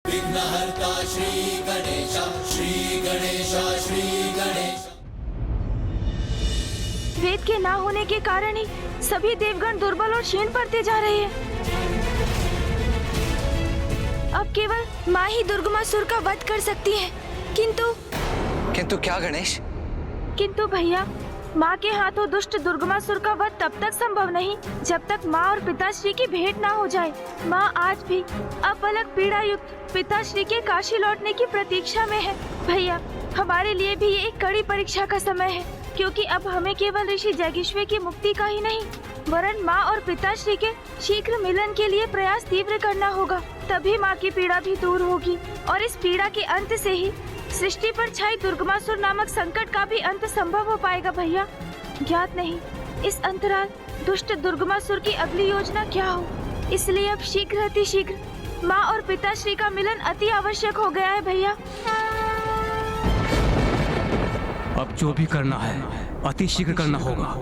विघ्नहर्ता श्री गणेश, श्री गणेश, श्री गणेश। वेद के ना होने के कारण ही सभी देवगण दुर्बल और क्षीण पड़ते जा रहे हैं। अब केवल माँ ही दुर्गमासुर का वध कर सकती है। किंतु क्या गणेश? किंतु भैया, माँ के हाथों दुष्ट दुर्गमासुर का वध तब तक संभव नहीं जब तक माँ और पिताश्री की भेंट ना हो जाए। माँ आज भी अपलक पीड़ा युक्त पिताश्री के काशी लौटने की प्रतीक्षा में है। भैया, हमारे लिए भी ये एक कड़ी परीक्षा का समय है, क्योंकि अब हमें केवल ऋषि जैगिश्वे की मुक्ति का ही नहीं, वरन माँ और पिताश्री के शीघ्र मिलन के लिए प्रयास तीव्र करना होगा। तभी माँ की पीड़ा भी दूर होगी और इस पीड़ा के अंत से ही सृष्टि पर छाई दुर्गमासुर नामक संकट का भी अंत संभव हो पाएगा। भैया, ज्ञात नहीं इस अंतराल दुष्ट दुर्गमासुर की अगली योजना क्या हो, इसलिए अब शीघ्र अति शीघ्र माँ और पिताश्री का मिलन अति आवश्यक हो गया है। भैया, अब जो भी करना है अति शीघ्र करना होगा,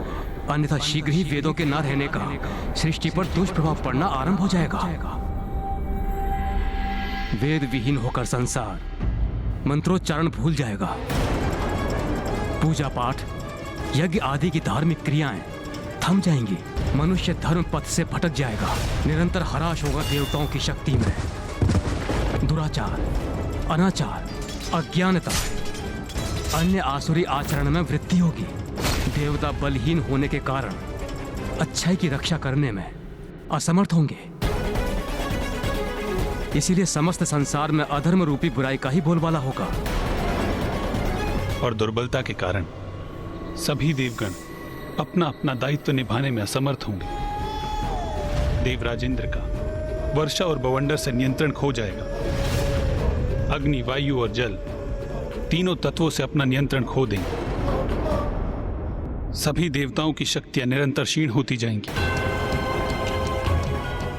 अन्यथा शीघ्र ही वेदों के न रहने का सृष्टि पर दुष्प्रभाव पड़ना आरंभ हो जाएगा। वेद विहीन होकर संसार मंत्रोच्चारण भूल जाएगा। पूजा पाठ, यज्ञ आदि की धार्मिक क्रियाएं थम जाएंगी। मनुष्य धर्म पथ से भटक जाएगा। निरंतर हराश होगा देवताओं की शक्ति में। दुराचार, अनाचार, अज्ञानता, अन्य आसुरी आचरण में वृद्धि होगी। देवता बलहीन होने के कारण अच्छाई की रक्षा करने में असमर्थ होंगे। इसीलिए समस्त संसार में अधर्म रूपी बुराई का ही बोलबाला होगा। और दुर्बलता के कारण सभी देवगण अपना अपना दायित्व निभाने में असमर्थ होंगे। देवराज इंद्र का वर्षा और बवंडर से नियंत्रण खो जाएगा। अग्नि, वायु और जल तीनों तत्वों से अपना नियंत्रण खो देंगे। सभी देवताओं की शक्तियां निरंतर क्षीण होती जाएंगी।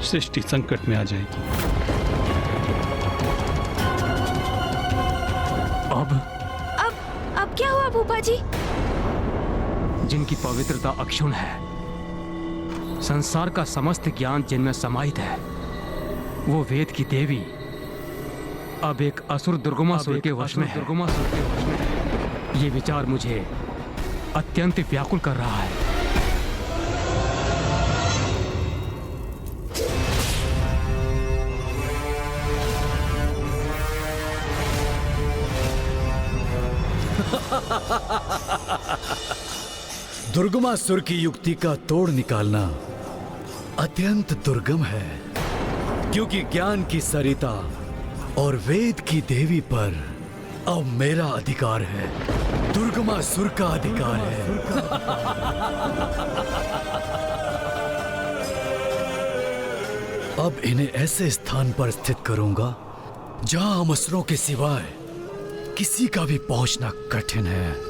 सृष्टि संकट में आ जाएगी। अब क्या हुआ भूपा जी? जिनकी पवित्रता अक्षुण है, संसार का समस्त ज्ञान जिनमें समाहित है, वो वेद की देवी अब एक असुर दुर्गमासुर के वश में है। ये विचार मुझे अत्यंत व्याकुल कर रहा है। दुर्गमासुर की युक्ति का तोड़ निकालना अत्यंत दुर्गम है, क्योंकि ज्ञान की सरिता और वेद की देवी पर अब मेरा अधिकार है, दुर्गमासुर का अधिकार है। अब इन्हें ऐसे स्थान पर स्थित करूंगा जहां हम असुरों के सिवाय किसी का भी पहुंचना कठिन है।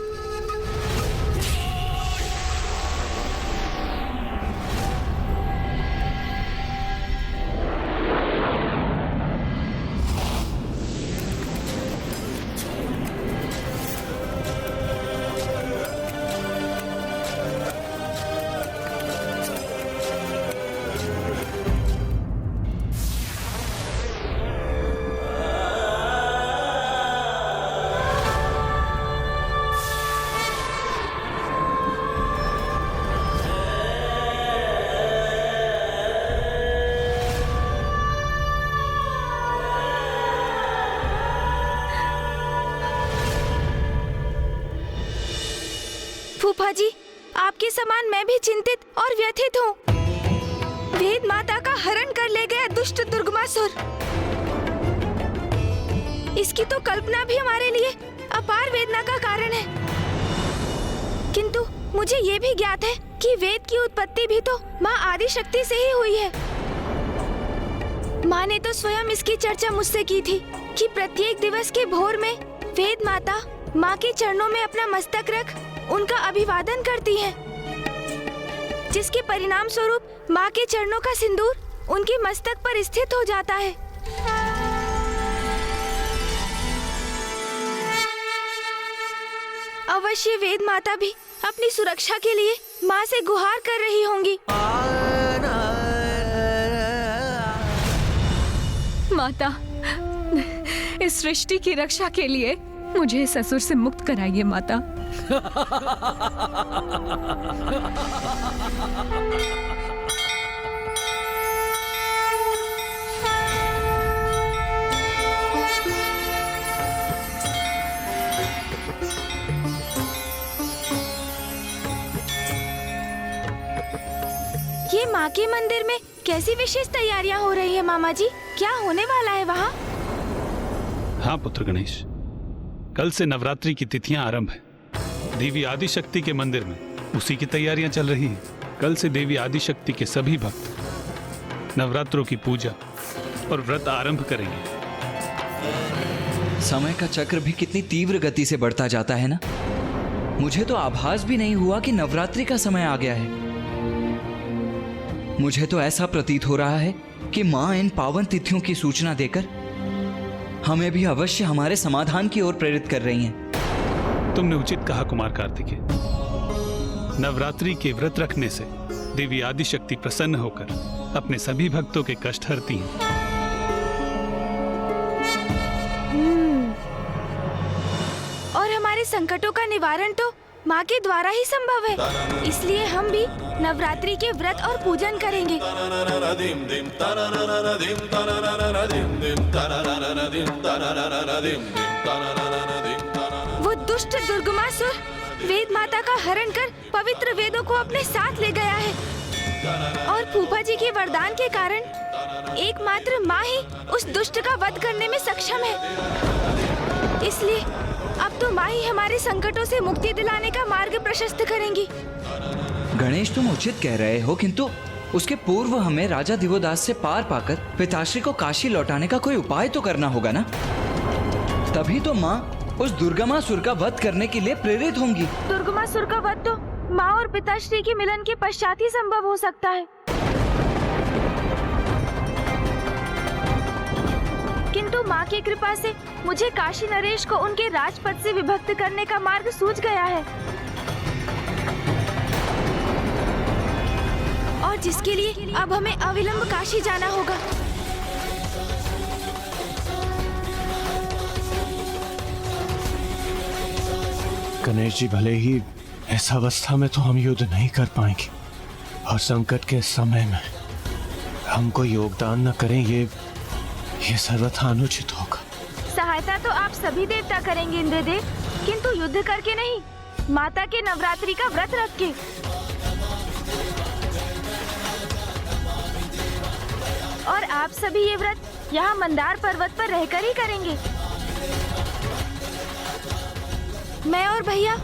फूफा जी, आपके समान मैं भी चिंतित और व्यथित हूँ। वेद माता का हरण कर ले गया दुष्ट दुर्गमासुर। इसकी तो कल्पना भी हमारे लिए अपार वेदना का कारण है। किंतु मुझे ये भी ज्ञात है कि वेद की उत्पत्ति भी तो माँ आदि शक्ति से ही हुई है। माँ ने तो स्वयं इसकी चर्चा मुझसे की थी कि प्रत्येक दिवस के भोर में वेद माता माँ के चरणों में अपना मस्तक रख उनका अभिवादन करती हैं, जिसके परिणाम स्वरूप माँ के चरणों का सिंदूर उनके मस्तक पर स्थित हो जाता है। अवश्य वेद माता भी अपनी सुरक्षा के लिए माँ से गुहार कर रही होंगी। माता, इस सृष्टि की रक्षा के लिए मुझे इस असुर से मुक्त कराइए माता। ये माँ के मंदिर में कैसी विशेष तैयारियाँ हो रही है मामा जी? क्या होने वाला है वहाँ? हाँ पुत्र गणेश, कल से नवरात्रि की तिथियां आरंभ है। देवी आदिशक्ति के मंदिर में उसी की तैयारियां चल रही हैं। कल से देवी आदिशक्ति के सभी भक्त नवरात्रों की पूजा और व्रत आरंभ करेंगे। समय का चक्र भी कितनी तीव्र गति से बढ़ता जाता है ना। मुझे तो आभास भी नहीं हुआ कि नवरात्रि का समय आ गया है। मुझे तो ऐसा प्रतीत हो रहा है कि माँ इन पावन तिथियों की सूचना देकर हमें भी अवश्य हमारे समाधान की ओर प्रेरित कर रही हैं। तुमने उचित कहा कुमार कार्तिकेय। नवरात्रि के व्रत रखने से देवी आदिशक्ति प्रसन्न होकर अपने सभी भक्तों के कष्ट हरती हैं। और हमारे संकटों का निवारण तो माँ के द्वारा ही संभव है, इसलिए हम भी नवरात्रि के व्रत और पूजन करेंगे। वो दुष्ट दुर्गमासुर वेद माता का हरण कर पवित्र वेदों को अपने साथ ले गया है और फूफा जी के वरदान के कारण एकमात्र माँ ही उस दुष्ट का वध करने में सक्षम है। इसलिए अब तो माँ ही हमारे संकटों से मुक्ति दिलाने का मार्ग प्रशस्त करेंगी। गणेश, तुम उचित कह रहे हो, किंतु उसके पूर्व हमें राजा दिवोदास से पार पाकर पिताश्री को काशी लौटाने का कोई उपाय तो करना होगा ना। तभी तो माँ उस दुर्गमासुर का वध करने के लिए प्रेरित होंगी। दुर्गमासुर का वध तो माँ और पिताश्री के मिलन के पश्चात ही संभव हो सकता है, किंतु माँ की कृपा से मुझे काशी नरेश को उनके राजपद से विभक्त करने का मार्ग सूझ गया है, और जिसके लिए अब हमें अविलंब काशी जाना होगा। गणेश जी, भले ही इस अवस्था में तो हम युद्ध नहीं कर पाएंगे और संकट के समय में हमको योगदान न करें, ये सर्वथा अनुचित होगा। सहायता तो आप सभी देवता करेंगे इंद्रदेव, किंतु युद्ध करके नहीं, माता के नवरात्रि का व्रत रख के। और आप सभी ये व्रत यहाँ मंदार पर्वत पर रहकर ही करेंगे। मैं और भैया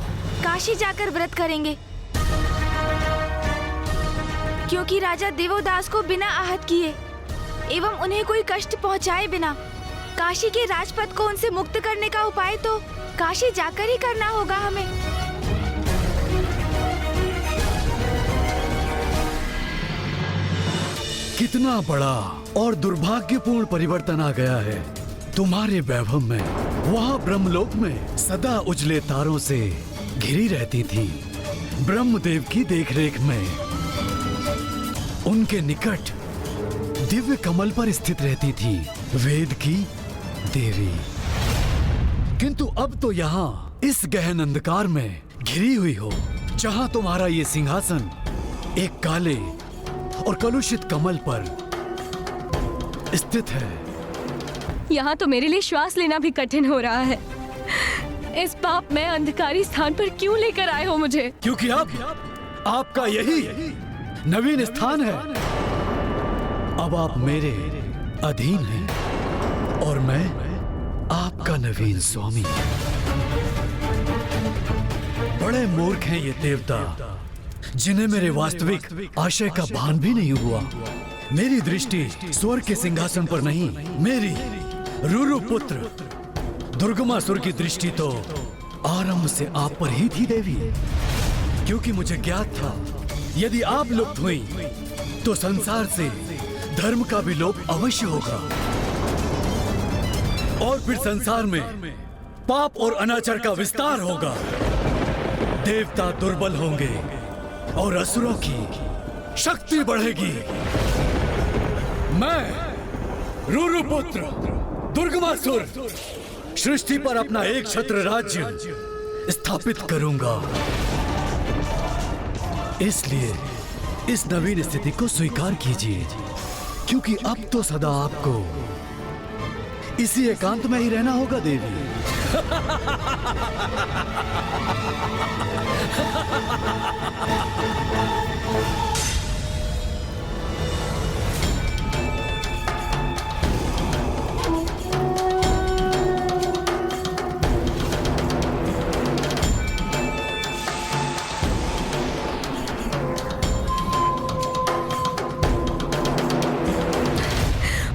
काशी जाकर व्रत करेंगे, क्योंकि राजा दिवोदास को बिना आहत किए एवं उन्हें कोई कष्ट पहुंचाए बिना काशी के राजपद को उनसे मुक्त करने का उपाय तो काशी जाकर ही करना होगा हमें। कितना बड़ा और दुर्भाग्यपूर्ण परिवर्तन आ गया है तुम्हारे वैभव में। वहाँ ब्रह्मलोक में सदा उजले तारों से घिरी रहती थी, ब्रह्मदेव की देखरेख में। उनके निकट दिव्य कमल पर स्थित रहती थी वेद की देवी, किंतु अब तो यहाँ इस गहन अंधकार में घिरी हुई हो, जहाँ तुम्हारा ये सिंहासन एक काले और कलुषित कमल पर स्थित है। यहाँ तो मेरे लिए श्वास लेना भी कठिन हो रहा है। इस पाप में अंधकारी स्थान पर क्यों लेकर आए हो मुझे? क्योंकि आपका यही नवीन स्थान है। अब आप मेरे अधीन हैं और मैं आपका नवीन स्वामी। बड़े मूर्ख हैं ये देवता, जिन्हें मेरे वास्तविक आशय का भान भी नहीं हुआ। मेरी दृष्टि स्वर्ग के सिंहासन पर नहीं, मेरी रुरु पुत्र दुर्गमासुर की दृष्टि तो आरंभ से आप पर ही थी देवी, क्योंकि मुझे ज्ञात था यदि आप लुप्त हुई तो संसार से धर्म का भी लोप अवश्य होगा, और फिर संसार में पाप और अनाचार का विस्तार होगा। देवता दुर्बल होंगे और असुरों की शक्ति बढ़ेगी। मैं रुरु पुत्र दुर्गमासुर, सृष्टि पर अपना एक छत्र राज्य स्थापित करूंगा। इसलिए इस नवीन स्थिति को स्वीकार कीजिए, क्योंकि अब तो सदा आपको इसी एकांत में ही रहना होगा देवी।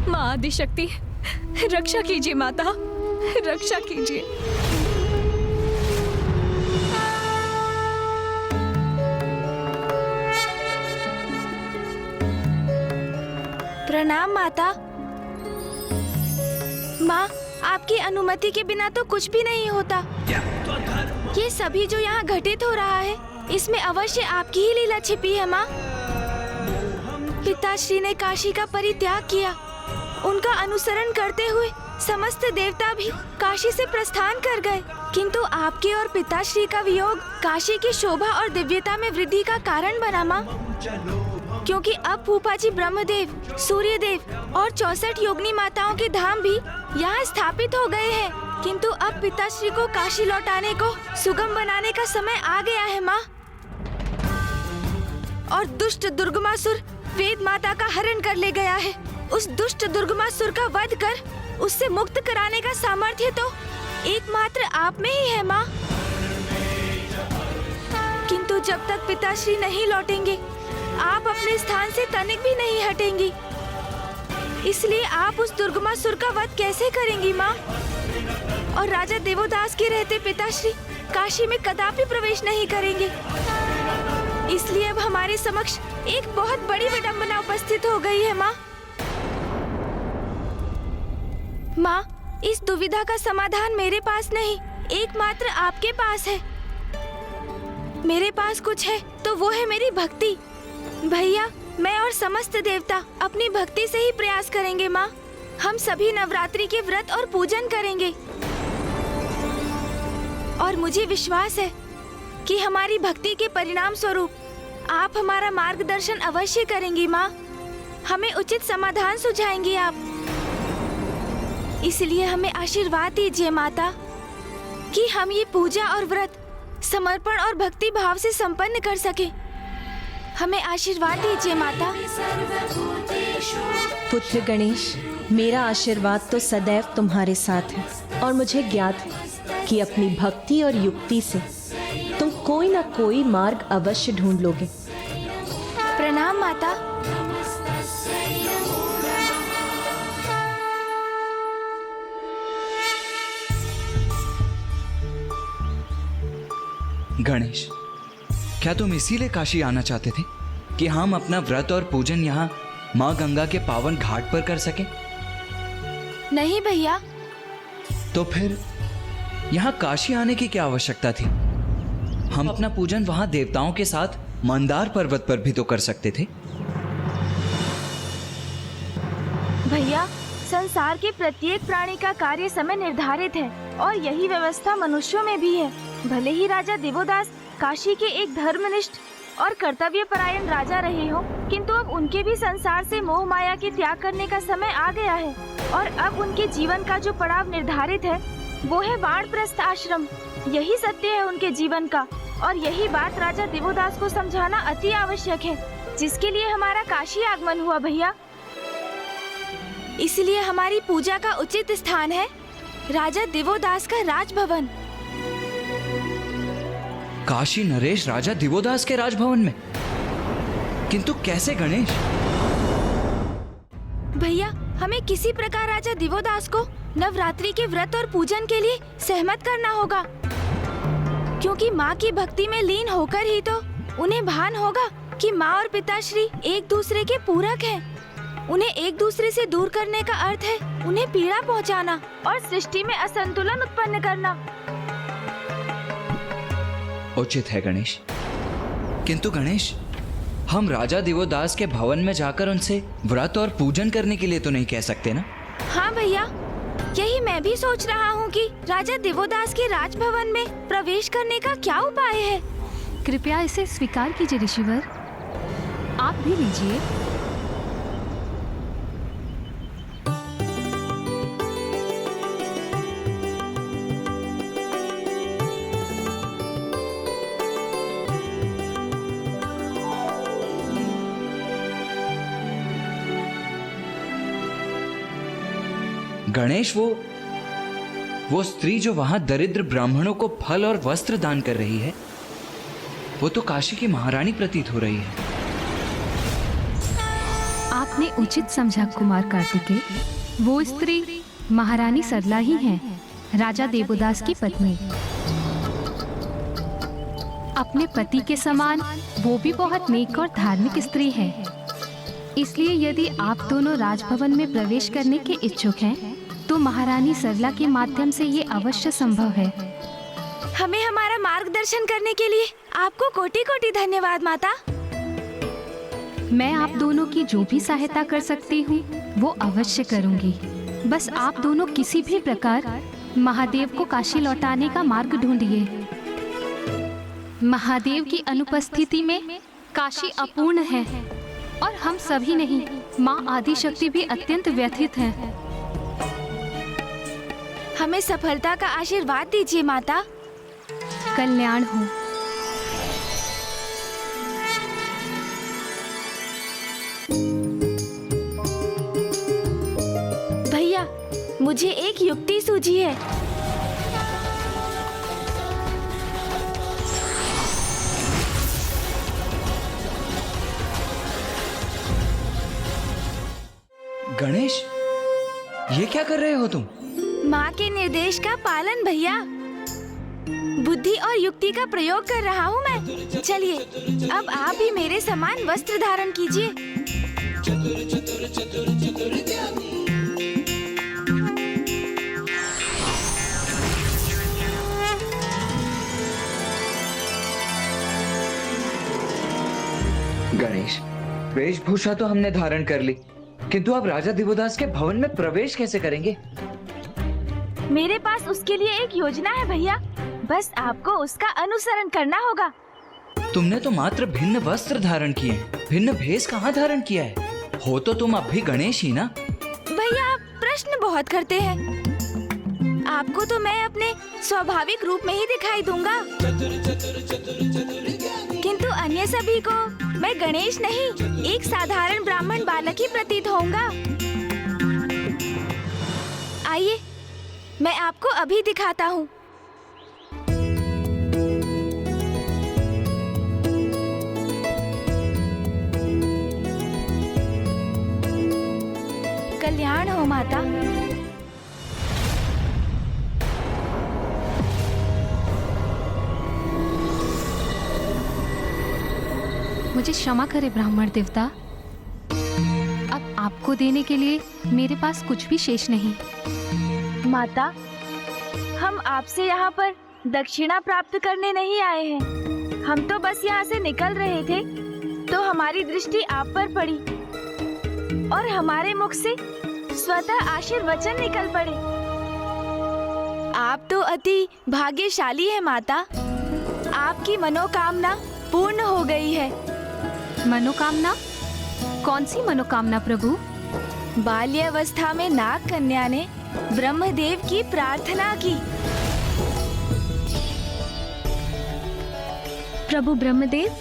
माँ आदिशक्ति, रक्षा कीजिए माता, रक्षा कीजिए। प्रणाम माता। माँ, आपकी अनुमति के बिना तो कुछ भी नहीं होता। ये सभी जो यहाँ घटित हो रहा है, इसमें अवश्य आपकी ही लीला छिपी है माँ। पिताश्री ने काशी का परित्याग किया। उनका अनुसरण करते हुए समस्त देवता भी काशी से प्रस्थान कर गए, किंतु आपके और पिताश्री का वियोग काशी की शोभा और दिव्यता में वृद्धि का कारण बना माँ। क्योंकि अब फूफा जी ब्रह्मदेव, सूर्यदेव और 64 योगिनी माताओं के धाम भी यहाँ स्थापित हो गए हैं, किंतु अब पिताश्री को काशी लौटाने को सुगम बनाने का समय आ गया है माँ। और दुष्ट दुर्गमासुर वेद माता का हरण कर ले गया है। उस दुष्ट दुर्गमासुर का वध कर उससे मुक्त कराने का सामर्थ्य तो एकमात्र आप में ही है माँ। किंतु जब तक पिताश्री नहीं लौटेंगे, आप अपने स्थान से तनिक भी नहीं हटेंगी। इसलिए आप उस दुर्गमासुर का वध कैसे करेंगी माँ? और राजा देवोदास के रहते पिताश्री काशी में कदापि प्रवेश नहीं करेंगे। इसलिए अब हमारे समक्ष एक बहुत बड़ी विडंबना उपस्थित हो गई है माँ। माँ, इस दुविधा का समाधान मेरे पास नहीं, एकमात्र आपके पास है। मेरे पास कुछ है तो वो है मेरी भक्ति। भैया, मैं और समस्त देवता अपनी भक्ति से ही प्रयास करेंगे माँ। हम सभी नवरात्रि के व्रत और पूजन करेंगे। और मुझे विश्वास है कि हमारी भक्ति के परिणाम स्वरूप आप हमारा मार्गदर्शन अवश्य करेंगी माँ। हमें उचित समाधान सुझाएंगी आप। इसलिए हमें आशीर्वाद दीजिए माता कि हम ये पूजा और व्रत समर्पण और भक्ति भाव से संपन्न कर सके। हमें आशीर्वाद दीजिए माता। पुत्र गणेश, मेरा आशीर्वाद तो सदैव तुम्हारे साथ है और मुझे ज्ञात है कि अपनी भक्ति और युक्ति से तुम कोई ना कोई मार्ग अवश्य ढूंढ लोगे। प्रणाम माता। गणेश, क्या तुम इसीलिए काशी आना चाहते थे कि हम अपना व्रत और पूजन यहाँ माँ गंगा के पावन घाट पर कर सकें? नहीं भैया। तो फिर यहाँ काशी आने की क्या आवश्यकता थी? हम अपना पूजन वहाँ देवताओं के साथ मंदार पर्वत पर भी तो कर सकते थे। भैया, संसार के प्रत्येक प्राणी का कार्य समय निर्धारित है और यही व्यवस्था मनुष्यों में भी है। भले ही राजा देवोदास काशी के एक धर्मनिष्ठ और कर्तव्य परायण राजा रहे हो, किंतु अब उनके भी संसार से मोह माया के त्याग करने का समय आ गया है और अब उनके जीवन का जो पड़ाव निर्धारित है वो है वानप्रस्थ आश्रम। यही सत्य है उनके जीवन का और यही बात राजा देवोदास को समझाना अति आवश्यक है, जिसके लिए हमारा काशी आगमन हुआ भैया। इसलिए हमारी पूजा का उचित स्थान है राजा देवोदास का राजभवन। काशी नरेश राजा दिवोदास के राजभवन में? किंतु कैसे गणेश? भैया, हमें किसी प्रकार राजा दिवोदास को नवरात्रि के व्रत और पूजन के लिए सहमत करना होगा, क्योंकि माँ की भक्ति में लीन होकर ही तो उन्हें भान होगा कि माँ और पिताश्री एक दूसरे के पूरक हैं। उन्हें एक दूसरे से दूर करने का अर्थ है उन्हें पीड़ा पहुँचाना और सृष्टि में असंतुलन उत्पन्न करना। उचित है गणेश, किंतु गणेश, हम राजा दिवोदास के भवन में जाकर उनसे व्रत और पूजन करने के लिए तो नहीं कह सकते ना? हाँ भैया, यही मैं भी सोच रहा हूँ कि राजा दिवोदास के राजभवन में प्रवेश करने का क्या उपाय है। कृपया इसे स्वीकार कीजिए ऋषिवर, आप भी लीजिए। गणेश, वो स्त्री जो वहां दरिद्र ब्राह्मणों को फल और वस्त्र दान कर रही है, वो तो काशी की महारानी प्रतीत हो रही है। आपने उचित समझा कुमार कार्तिकेय, वो स्त्री महारानी सरला ही है, राजा देवोदास की पत्नी। अपने पति के समान वो भी बहुत नेक और धार्मिक स्त्री है। इसलिए यदि आप दोनों राजभवन में प्रवेश करने के इच्छुक हैं, तो महारानी सरला के माध्यम से ये अवश्य संभव है। हमें हमारा मार्गदर्शन करने के लिए आपको कोटि कोटि धन्यवाद माता। मैं आप दोनों की जो भी सहायता कर सकती हूँ वो अवश्य करूँगी। बस आप दोनों किसी भी प्रकार महादेव को काशी लौटाने का मार्ग ढूंढिए। महादेव की अनुपस्थिति में काशी अपूर्ण है और हम सभी नहीं, माँ आदिशक्ति भी अत्यंत व्यथित हैं। हमें सफलता का आशीर्वाद दीजिए माता। कल्याण हो। भैया, मुझे एक युक्ति सूझी है। गणेश, ये क्या कर रहे हो तुम? माँ के निर्देश का पालन भैया। बुद्धि और युक्ति का प्रयोग कर रहा हूँ मैं। चलिए, अब आप भी मेरे समान वस्त्र धारण कीजिए। गणेश, वेशभूषा तो हमने धारण कर ली, किंतु अब राजा दिवोदास के भवन में प्रवेश कैसे करेंगे? मेरे पास उसके लिए एक योजना है भैया, बस आपको उसका अनुसरण करना होगा। तुमने तो मात्र भिन्न वस्त्र धारण किए, भिन्न भेष कहाँ धारण किया है? हो तो तुम अब भी गणेश ही ना? भैया, आप प्रश्न बहुत करते हैं। आपको तो मैं अपने स्वाभाविक रूप में ही दिखाई दूंगा, किंतु अन्य सभी को मैं गणेश नहीं, एक साधारण ब्राह्मण बालक ही प्रतीत होऊंगा। आइए, मैं आपको अभी दिखाता हूँ। कल्याण हो माता। मुझे क्षमा करे ब्राह्मण देवता, अब आपको देने के लिए मेरे पास कुछ भी शेष नहीं। माता, हम आपसे यहाँ पर दक्षिणा प्राप्त करने नहीं आए हैं। हम तो बस यहाँ से निकल रहे थे तो हमारी दृष्टि आप पर पड़ी और हमारे मुख से स्वतः आशीर्वचन निकल पड़े। आप तो अति भाग्यशाली है माता। आपकी मनोकामना पूर्ण हो गई है। मनोकामना? कौन सी मनोकामना प्रभु? बाल्यावस्था में नाग कन्या ने ब्रह्मदेव की प्रार्थना की। प्रभु ब्रह्मदेव,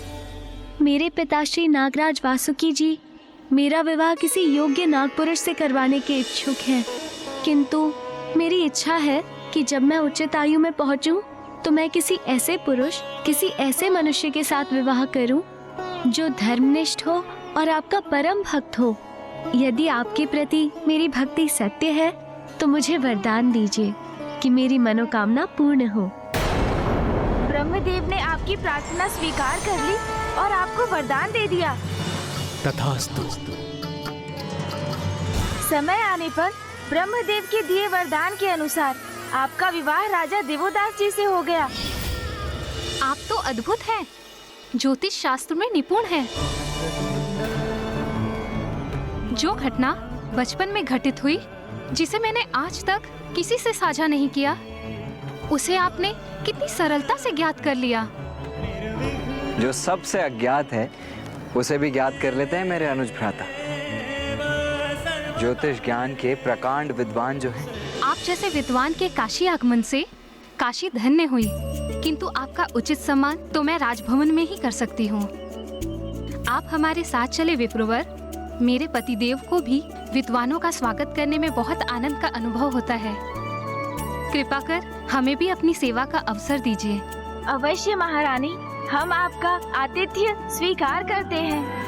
मेरे पिताश्री नागराज वासुकी जी मेरा विवाह किसी योग्य नागपुरुष से करवाने के इच्छुक हैं, किंतु मेरी इच्छा है कि जब मैं उचित आयु में पहुंचूं तो मैं किसी ऐसे पुरुष, किसी ऐसे मनुष्य के साथ विवाह करूं जो धर्मनिष्ठ हो और आपका परम भक्त हो। यदि आपके प्रति मेरी भक्ति सत्य है तो मुझे वरदान दीजिए कि मेरी मनोकामना पूर्ण हो। ब्रह्मदेव ने आपकी प्रार्थना स्वीकार कर ली और आपको वरदान दे दिया। तथास्तु। समय आने पर ब्रह्मदेव के दिए वरदान के अनुसार आपका विवाह राजा दिवोदास जी से हो गया। आप तो अद्भुत हैं, ज्योतिष शास्त्र में निपुण हैं। जो घटना बचपन में घटित हुई जिसे मैंने आज तक किसी से साझा नहीं किया, उसे आपने कितनी सरलता से ज्ञात कर लिया। जो सबसे अज्ञात है उसे भी ज्ञात कर लेते हैं मेरे अनुज भ्राता। ज्योतिष ज्ञान के प्रकांड विद्वान जो हैं। आप जैसे विद्वान के काशी आगमन से काशी धन्य हुई, किंतु आपका उचित सम्मान तो मैं राजभवन में ही कर सकती हूँ। आप हमारे साथ चले विप्रवर। मेरे पतिदेव को भी विद्वानों का स्वागत करने में बहुत आनंद का अनुभव होता है। कृपा कर हमें भी अपनी सेवा का अवसर दीजिए। अवश्य महारानी, हम आपका आतिथ्य स्वीकार करते हैं।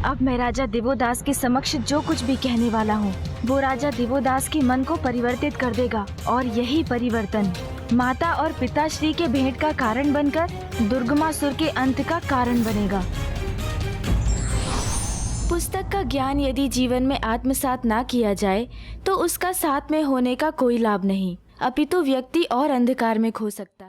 अब मैं राजा दिवोदास के समक्ष जो कुछ भी कहने वाला हूँ, वो राजा दिवोदास के मन को परिवर्तित कर देगा, और यही परिवर्तन माता और पिताश्री के भेंट का कारण बनकर दुर्गमासुर के अंत का कारण बनेगा। पुस्तक का ज्ञान यदि जीवन में आत्मसात ना किया जाए तो उसका साथ में होने का कोई लाभ नहीं, अपितु व्यक्ति और अंधकार में खो सकता है।